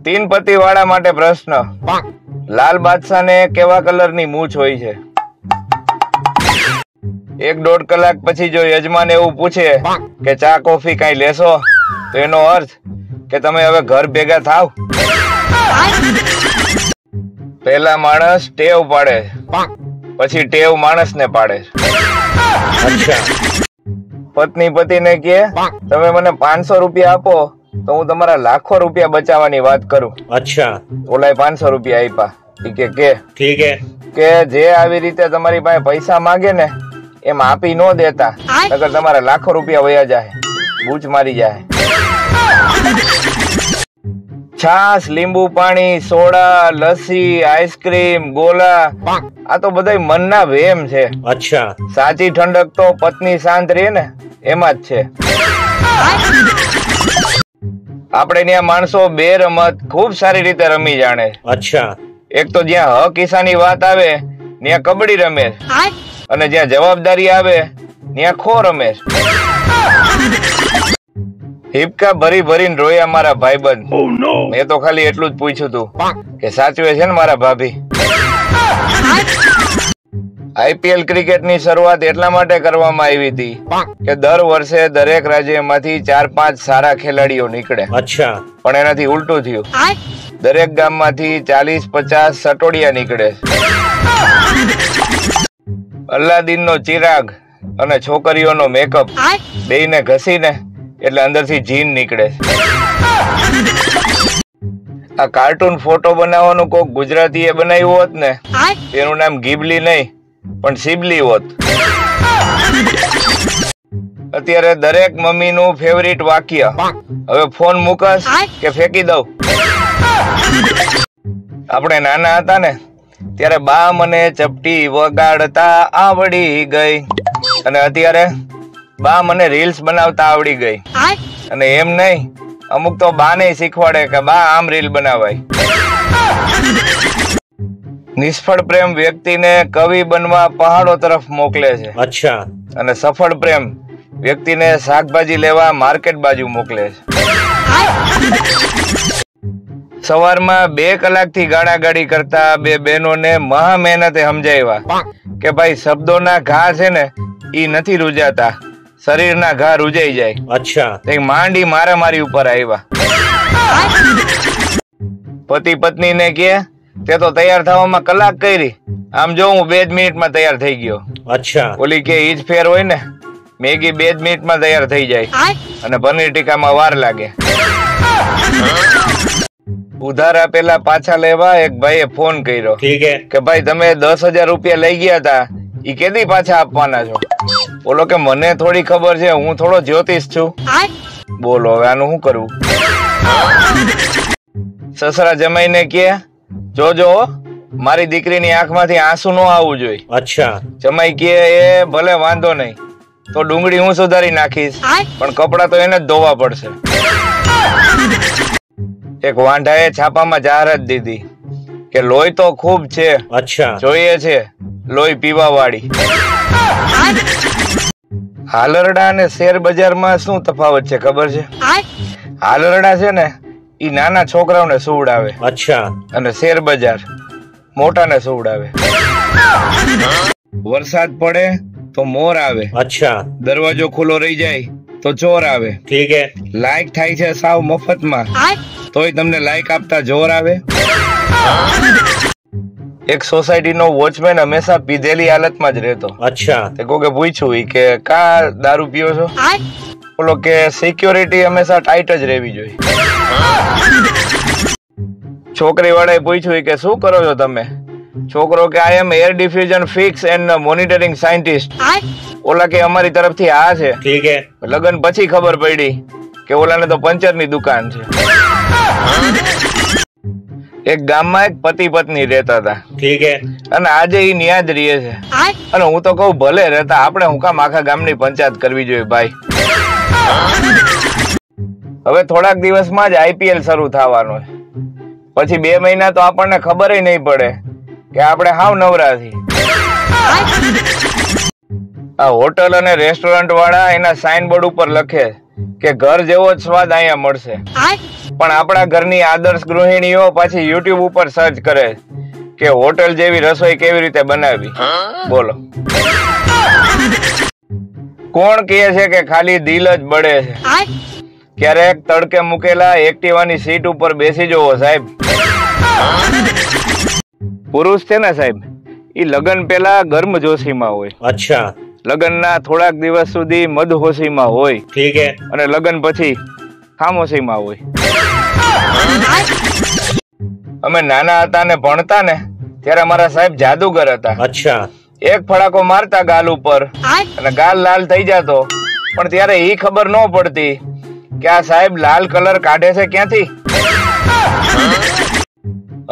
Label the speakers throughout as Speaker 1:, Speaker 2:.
Speaker 1: तीन पति वाला माटे प्रश्न। लाल बादशाह ने केवा कलर नी मूछ होई छे? 1.5 कलाक पछी जो यजमान एवं पूछे के चा कॉफी कई लेशो तो एनो अर्थ के तमे हवे घर भेगा थाव। पहला माणस टेव पाड़े पछी टेव माणस ने पाड़े। अच्छा। पत्नी पति ने कहे तमे मने 500 रुपया आपो तो हूँ तमारा लाखों रुपया बचावानी बात करूं। अच्छा। ओलाए 500 रुपया आप्या। के ठीक है के जे आवी रीते तमारी पासे पैसा मांगे ने एम आपी नो देता नकर तमारा लाखों रुपया वया जाए, बूच मारी जाए। छास, लींबू पानी, सोडा, लस्सी, आइसक्रीम, गोला आ तो बधाई मनना वेम छे। अच्छा। साची ठंडक तो पत्नी शांत रहे ने एम ज छे। आपणे न्या माणसो बे रमत खूब सारी रीते रमी जाणे। अच्छा। एक तो ज्यां ह किसानी वात आवे न्या कबड्डी रमे अने ज्यां जवाबदारी आवे न्या खो रमे। हिपका भरी भरीने रोया मारा भाईबंध। मैं तो खाली एटलू ज पूछ्યું તું કે સાચવે છે ને મારા ભાભી। आईपीएल क्रिकेट नी शरूआत एटला माटे करवामां आवी हती के दर वर्षे दरेक राज्यमांथी 4-5 सारा खेलाड़ीओ निकळे। अच्छा। पण एनाथी उलटું थयुं। दरेक गाममांथी 40-50 सटोडिया निकळे। अल्लादीननो चिराग अने छोकरीओनो मेकअप बेयने घसीने એટલે અંદરથી જીન નીકળે। આ કાર્ટૂન ફોટો બનાવવાનું કોક ગુજરાતીએ બનાવ્યું હોત ને તેનું નામ ગિબલી નહીં પણ સિબલી હોત। અત્યારે દરેક મમ્મીનું ફેવરિટ વાક્ય હવે ફોન મૂકસ કે ફેંકી દઉં। આપણે નાના હતા ને ત્યારે બા મને ચપટી વગાડતા આવડી ગઈ અને અત્યારે बा मने रील्स बनावता आवड़ी गई अने एम नहीं अमुक तो बा ने शीखवाड़े के बा आम रील बनावाय। निष्फળ प्रेम व्यक्ति ने कवि बनवा पहाड़ों तरफ मोकले छे। अच्छा। अने सफल प्रेम व्यक्ति ने शाकभाजी लेवा मार्केट बाजू मोकले छे। सवार में 2 कलाक थी गाड़ा गाड़ी करता बे बहनों ने महा मेहनते समझाव्या के भाई शब्दों ना घा छे ने ई नथी रूजाता, शरीर ना घा रूजाई जाए। अच्छा। मांडी मारा मारी ऊपर आव्या। पति पत्नी ने कहे ते तो तैयार थवामां कलाक करी, आम जो हूँ 2 मिनिट में तैयार थई गयो। अच्छा। ओली के ईज फेर होय ने मैगी 2 मिनिट में तैयार थई जाए अने पनीर टीका में वार लागे। उधार आपेला पाछा लेवा एक भाईए फोन कर्यो। ठीक है के भाई तमे 10,000 रुपया लई गया था ई केदी पाछा आपवाना छो? बोलो के मने थोड़ी खबर छे, हूँ थोड़ो ज्योतिष छू। बोलो हवे आनु शुं करवुं? ससरा जमाई ने कहे जोजो मारी दीकरीनी आंखमांथी आंसू न आववुं जोईए। अच्छा। जमाई कहे ए भले वांधो नहीं तो डूंगળી હું સુધારી નાખીશ પણ કપડા તો એને જ ધોવા પડશે। એક વાંઢાએ છાપામાં જાહેરાત દીધી કે લોહી તો ખૂબ છે। अच्छा। જોઈએ છે લોહી પીવા વાળી। હાલરડા અને શેર બજારમાં શું તફાવત છે ખબર છે? હાલરડા છે ને ઈ નાના છોકરાઓને સુવડાવે। अच्छा। અને શેર બજાર મોટાને સુવડાવે। વરસાદ પડે तो मोर आवे। अच्छा। दरवाजो खुलो रही जाए तो चोर आवे। ठीक है। लाइक थाई छे साव मफत में तोय तमने लाइक आपता जोर आवे। एक सोसायटी नो वॉचमेन हमेशा पीधेली हालत में ज रहतो। अच्छा। ते कोके पूछ्યું કે કા દારૂ પીઓ છો? બોલો કે સિક્યોરિટી હંમેશા ટાઈટ જ રહેવી જોઈએ। છોકરી વાળાએ પૂછ્યું કે શું કરો છો તમે? छोकरो के I am air diffusion fix and monitoring scientist. ओला के हमारी तरफ थी आ छे। ठीक है। लगन पछी खबर पड़ी के ओला ने तो पंचर नी दुकान छे। एक गाम में एक पति पत्नी रहता था। ठीक है। अने आजे ई न्या ज रहे छे। अने हूँ तो कहूं भले रहता आपणे हुं काम आखा गामनी पंचायत करवी जोईए भाई। हवे थोड़ाक दिवसमां ज आईपीएल शरू थवानो छे। पछी 2 महीना तो आपणने खबर य नहीं पड़े કે આપણે હાવ નવરા છી। આ હોટલ અને રેસ્ટોરન્ટ વાળા એના સાઇન બોર્ડ ઉપર લખે કે ઘર જેવો જ સ્વાદ અહીંયા મળશે પણ આપણા ઘરની આદર્શ ગૃહિણીઓ પાછી યુટ્યુબ ઉપર સર્ચ કરે કે હોટલ જેવી રસોઈ કેવી રીતે બનાવી. બોલો, કોણ કહે છે કે ખાલી દિલ જ બળે છે? ક્યારેક તડકે મૂકેલા એક્ટિવાની સીટ ઉપર બેસી જવો સાહેબ. પુરુષ છે ને સાહેબ, ઈ લગન પેલા ગર્મજોશીમાં હોય.
Speaker 2: અચ્છા.
Speaker 1: લગનના થોડાક દિવસ સુધી મદહોશીમાં હોય.
Speaker 2: ઠીક હે.
Speaker 1: અને લગન પછી ખામોશીમાં હોય. અમે નાના હતા ને ભણતા ને ત્યારે અમારા સાહેબ જાદુગર હતા.
Speaker 2: અચ્છા.
Speaker 1: એક ફડાકો મારતા ગાલ ઉપર અને ગાલ લાલ થઈ જતો, પણ ત્યારે ઈ ખબર ન પડતી કે આ સાહેબ લાલ કલર કાઢે છે ક્યાંથી.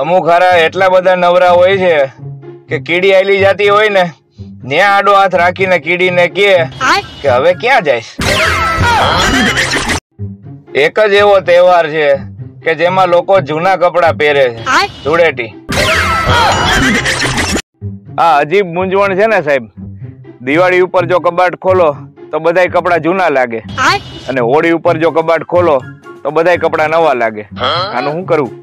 Speaker 1: અમુક હારા એટલા બધા નવરા હોય છે કે કીડી આયલી જાતી હોય ને ન્યા આડો હાથ રાખીને કીડીને કહે કે હવે ક્યાં જઈશ. એક જ એવો તહેવાર છે કે જેમાં લોકો જૂના કપડા પહેરે છે, ધૂળેટી. આ અજીબ મૂંઝવણ છે ને સાહેબ. દિવાળી ઉપર જો કબાટ ખોલો તો બધાય કપડા જૂના લાગે, અને હોળી ઉપર જો કબાટ ખોલો તો બધાય કપડા નવા લાગે. આનું શું કરવું?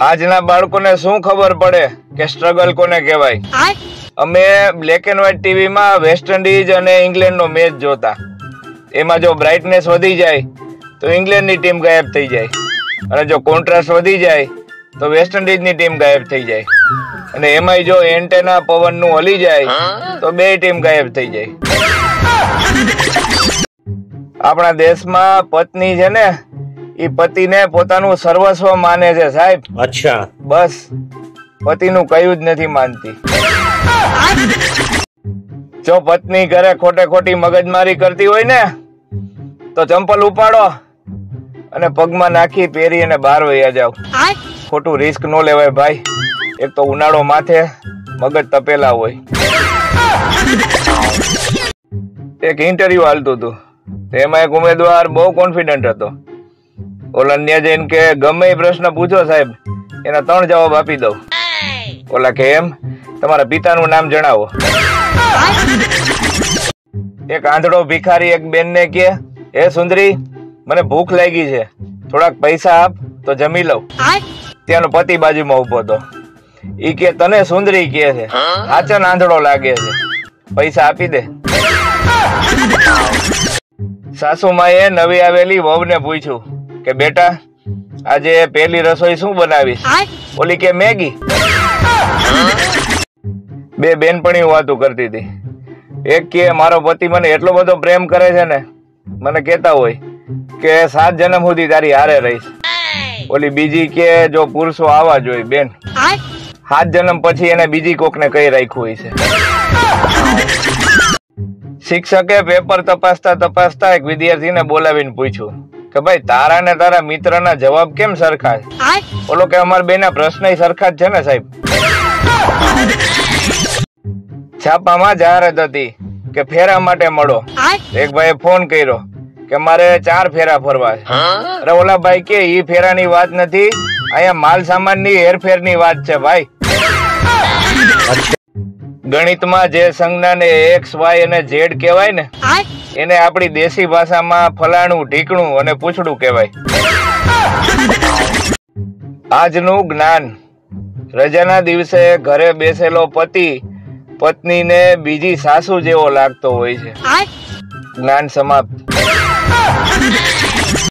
Speaker 1: આજના બાળકોને શું ખબર પડે કે સ્ટ્રગલ કોને કહેવાય? અમે બ્લેક એન્ડ વ્હાઈટ ટીવી માં વેસ્ટ ઇન્ડિઝ અને ઇંગ્લેન્ડ નો મેચ જોતા. એમાં જો બ્રાઇટનેસ વધી જાય તો ઇંગ્લેન્ડ ની ટીમ ગાયબ થઈ જાય, અને જો કોન્ટ્રાસ્ટ વધી જાય તો વેસ્ટ ઇન્ડિઝ ની ટીમ ગાયબ થઈ જાય, અને એમાંય જો એન્ટેના પવન નું હલી જાય તો બે ટીમ ગાયબ થઈ જાય. આપણા દેશમાં પત્ની છે ને, ઈ પતિને પોતાનું સર્વસ્વ માને છે સાહેબ.
Speaker 2: અચ્છા.
Speaker 1: બસ પતિનું કયું જ નથી માનતી. જો પત્ની ઘરે ખોટે ખોટી મગજમારી કરતી હોય ને તો ચંપલ ઉપાડો અને પગમાં નાખી પહેરી અને બહાર વયા જાવ. ખોટું રિસ્ક ન લેવાય ભાઈ. એક તો ઉનાળો માથે, મગજ તપેલા હોય. એક ઇન્ટરવ્યુ હાલતું હતું, એમાં એક ઉમેદવાર બહુ કોન્ફિડન્ટ હતો. ઓલા ન્યા જઈને કે ગમે એ પ્રશ્ન પૂછો સાહેબ, એના 3 જવાબ આપી દઉં. ઓલા કે એમ, તમારા પિતાનું નામ જણાવો. એક આંધળો ભિખારી એક બેન ને કે, હે સુંદરી, મને ભૂખ લાગી છે, થોડાક પૈસા આપ તો જમી લઉં. ત્યાંનો પતિ બાજુમાં ઉભો હતો. ઈ કે તને સુંદરી કે છે, હાચન આંધળો લાગે છે, પૈસા આપી દે. સાસુમાએ નવી આવેલી વહુને પૂછ્યું કે બેટા, આજે પહેલી રસોઈ શું બનાવીશ? ઓલી કે મેગી. બે બેનપણીઓ વાતો કરતી હતી. એક કે મારો પતિ મને એટલો બધો પ્રેમ કરે છે ને, મને કહેતા હોય કે 7 જન્મ સુધી તારી હારે રહીશ. ઓલી બીજી કે જો પુરુષો આવા જોઈએ બેન, 7 જન્મ પછી એને બીજી કોકને કઈ રાખ્યું હોય છે. શિક્ષકે પેપર તપાસતા એક વિદ્યાર્થીને બોલાવીને પૂછ્યું કે ભાઈ, તારા ને તારા મિત્રના જવાબ કેમ સરખા છે? ઓલો કે અમારા બેના પ્રશ્ન સરખા જ છે ને સાહેબ. છાપામાં જાહેરાત હતી કે ફેરા માટે મળો. એક ભાઈએ ફોન કર્યો કે મારે 4 ફેરા ફરવા છે. અરે ઓલા ભાઈ કે ઈ ફેરાની વાત નથી, અહીંયા માલ સામાનની હેરફેરની વાત છે ભાઈ. ગણિતમાં જે સંજ્ઞાને x, y અને z કહેવાય ને, એને આપણી દેશી ભાષામાં ફલાણું, ઢીકણું અને પૂછડું કહેવાય. આજનું જ્ઞાન. રજાના દિવસે ઘરે બેસેલો પતિ પત્નીને બીજી સાસુ જેવો લાગતો હોય છે. જ્ઞાન સમાપ્ત.